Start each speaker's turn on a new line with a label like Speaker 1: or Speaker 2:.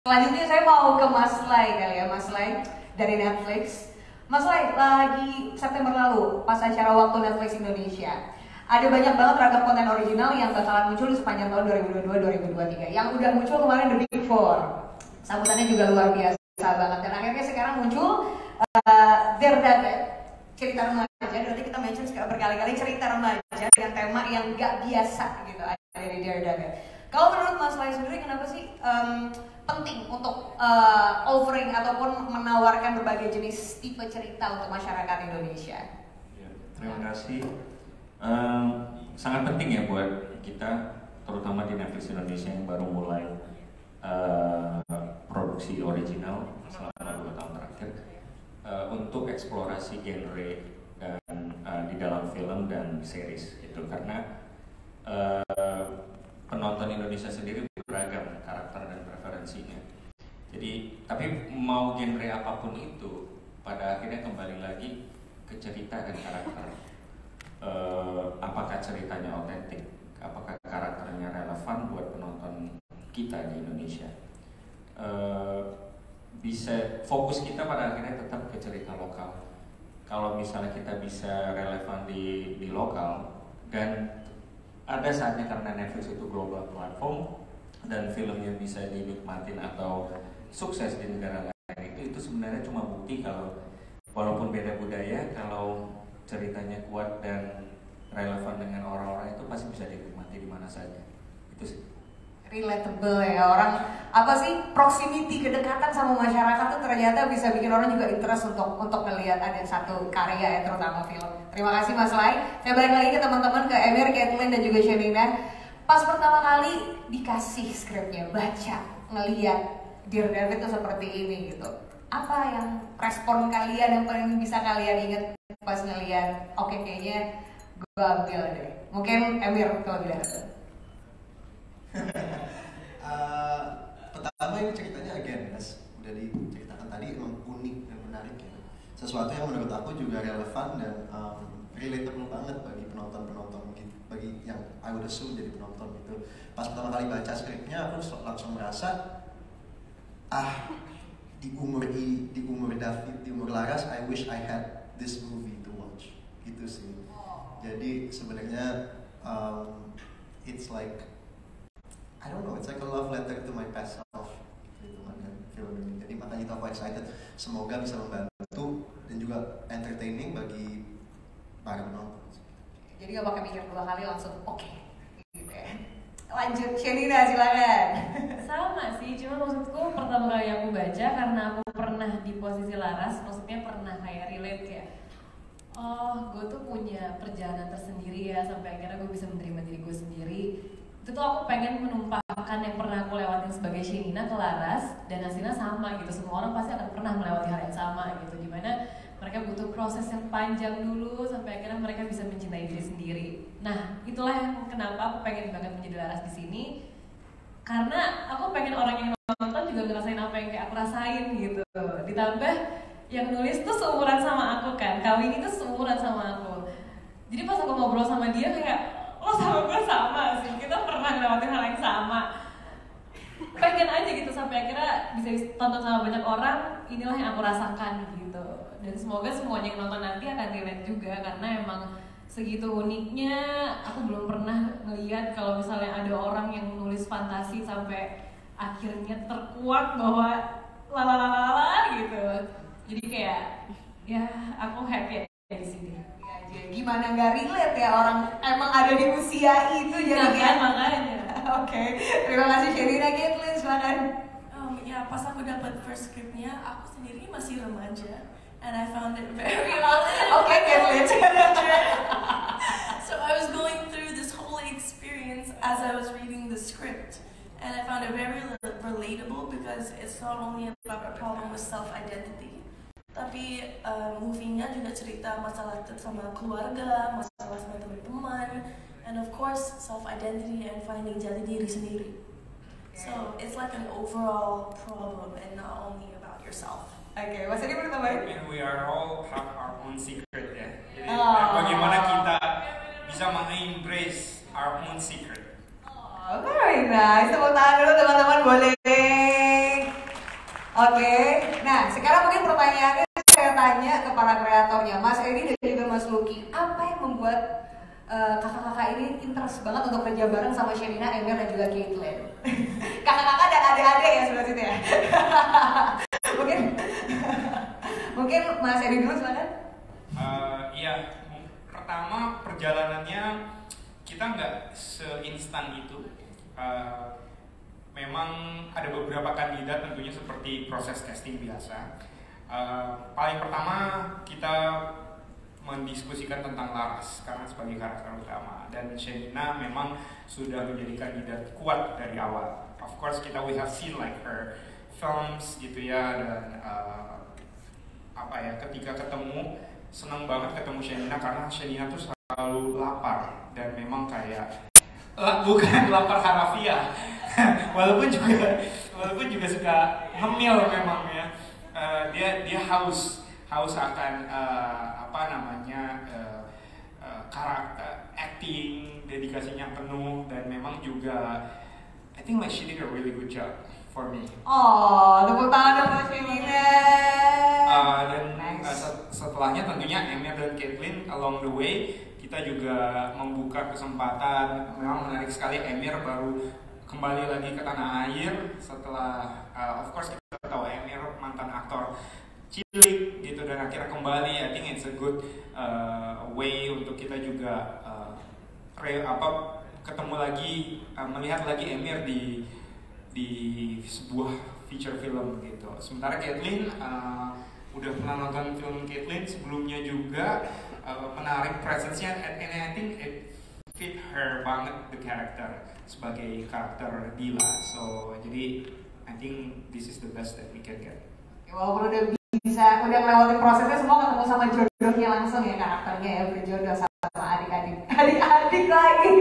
Speaker 1: Selanjutnya saya mau ke Mas Lai kali ya, Mas Lai dari Netflix. Mas Lai, lagi September lalu pas acara Waktu Netflix Indonesia, ada banyak banget ragam konten original yang bakalan muncul di sepanjang tahun 2022-2023. Yang udah muncul kemarin The Big Four, sambutannya juga luar biasa banget. Dan akhirnya sekarang muncul Daredevil, cerita remaja. Berarti kita mention berkali-kali cerita remaja dengan tema yang gak biasa gitu ada di Daredevil. Kalau menurut Mas Lai sendiri, kenapa sih penting untuk offering ataupun menawarkan berbagai jenis tipe cerita untuk masyarakat Indonesia?
Speaker 2: Ya, terima kasih. Sangat penting ya buat kita, terutama di Netflix Indonesia yang baru mulai produksi original selama 2 tahun terakhir, untuk eksplorasi genre dan di dalam film dan series itu, karena penonton Indonesia sendiri beragam karakter dan preferensinya. Jadi, tapi mau genre apapun itu, pada akhirnya kembali lagi ke cerita dan karakter. Apakah ceritanya otentik? Apakah karakternya relevan buat penonton kita di Indonesia? Bisa fokus kita pada akhirnya tetap ke cerita lokal. Kalau misalnya kita bisa relevan di lokal, dan ada saatnya karena Netflix itu global platform dan filmnya bisa dinikmatin atau sukses di negara lain, itu sebenarnya cuma bukti kalau walaupun beda budaya, kalau ceritanya kuat dan relevan dengan orang-orang, itu pasti bisa dinikmati di mana saja. Itu sih.
Speaker 1: Relatable ya, orang apa sih, proximity, kedekatan sama masyarakat tuh ternyata bisa bikin orang juga interest untuk melihat ada satu karya ya, terutama film. Terima kasih Mas Lai. Saya balik lagi ke teman-teman, ke Emir, Kathleen dan juga Shenina. Pas pertama kali dikasih skripnya, baca, ngelihat Daredevil itu seperti ini gitu, apa yang respon kalian yang paling bisa kalian ingat pas ngelihat? Oke, kayaknya gue ambil deh. Mungkin Emir tuh bilang.
Speaker 3: Pertama ini ceritanya again, as udah diceritakan tadi, emang unik dan menarik ya. Sesuatu yang menurut aku juga relevan dan relatable banget bagi penonton-penonton gitu, bagi yang I would assume jadi penonton gitu. Pas pertama kali baca skripnya, aku langsung merasa di umur David, di umur Laras, I wish I had this movie to watch gitu sih. Jadi sebenarnya it's like, I don't know, it's like a love letter to my past self gitu kan film ini. Jadi makanya itu aku excited, semoga bisa membantu dan juga entertaining bagi para penonton.
Speaker 1: Jadi gak pakai mikir 2 kali, langsung oke gitu ya. Lanjut, Shenina silakan.
Speaker 4: Sama sih, cuma maksudku pertama kali aku baca karena aku pernah di posisi Laras, maksudnya pernah kayak relate kayak, oh gue tuh punya perjalanan tersendiri ya, sampai akhirnya gue bisa menerima diri gue sendiri. Itu tuh aku pengen menumpahkan yang pernah aku lewatin sebagai Shenina ke Laras, dan hasilnya sama gitu. Semua orang pasti akan pernah melewati hal yang sama gitu, dimana mereka butuh proses yang panjang dulu sampai akhirnya mereka bisa mencintai diri sendiri. Nah, itulah yang kenapa aku pengen banget menjadi Laras di sini, karena aku pengen orang yang nonton juga ngerasain apa yang kayak aku rasain gitu. Ditambah yang nulis tuh seumuran sama aku kan, Kawin itu seumuran sama aku. Jadi pas aku ngobrol sama dia kayak, lo sama gue sama sih, kita pernah ngelewatin hal yang sama. Pengen aja gitu sampai akhirnya bisa ditonton sama banyak orang, inilah yang aku rasakan gitu. Dan semoga semuanya yang nonton nanti akan relate juga, karena emang segitu uniknya. Aku belum pernah ngeliat kalau misalnya ada orang yang nulis fantasi sampai akhirnya terkuak bahwa lalalala gitu. Jadi kayak, ya aku happy di sini.
Speaker 1: Gimana nggak relate ya, orang emang ada di usia itu jadi kan,
Speaker 4: makanya.
Speaker 1: Oke, terima kasih Shenina. Kathleen silakan.
Speaker 5: Ya pas aku dapat first scriptnya, aku sendiri masih remaja, and I found it very
Speaker 1: Oke, Kathleen.
Speaker 5: So I was going through this whole experience as I was reading the script, and I found it very relatable because it's not only about a problem with self-identity, tapi movie-nya juga cerita masalah sama keluarga, masalah sama teman-teman, and of course self-identity and finding jati diri sendiri. So it's like an overall problem and not only about yourself.
Speaker 1: Oke, Mas Adi pertama.
Speaker 6: We are all have our own secret ya. Jadi bagaimana kita bisa embrace our own secret.
Speaker 1: Very nice. Tepuk tangan dulu teman-teman, boleh. Oke, nah sekarang mungkin pertanyaannya saya tanya ke para kreatornya, Mas Edi dan juga Mas Lucky, apa yang membuat kakak-kakak ini interest banget untuk kerja bareng sama Shenina, Emir dan juga Caitlyn? Kakak-kakak dan adik-adik ya sebelah situ ya. mungkin Mas Edi dulu silakan.
Speaker 6: Iya, pertama perjalanannya kita nggak seinstan itu. Memang ada beberapa kandidat tentunya seperti proses casting biasa. Paling pertama kita mendiskusikan tentang Laras karena sebagai karakter utama, dan Shenina memang sudah menjadi kandidat kuat dari awal. Of course we have seen like her films gitu ya, dan ketika ketemu senang banget ketemu Shenina karena Shenina tuh selalu lapar dan memang kayak bukan lapar harafiah walaupun juga suka ngemil memang ya. Dia haus akan karakter acting, dedikasinya penuh, dan memang juga I think like she did a really good job for me.
Speaker 1: Oh, tepuk tangan dong Mas Shenina.
Speaker 6: Dan setelahnya tentunya Emir dan Caitlyn along the way kita juga membuka kesempatan. Memang menarik sekali, Emir baru kembali lagi ke tanah air setelah of course kita tahu Emir mantan aktor cilik gitu, dan akhirnya kembali. I think it's a good way untuk kita juga ketemu lagi, melihat lagi Emir di sebuah feature film gitu. Sementara Caitlyn udah pernah nonton film Caitlyn sebelumnya juga, menarik presence-nya, and I think it fit her banget the character sebagai karakter Dila. So jadi I think this is the best that we can get.
Speaker 1: Walaupun udah melewati prosesnya, semua ketemu sama jodohnya langsung ya, karakternya ya berjodoh sama adik-adik lagi.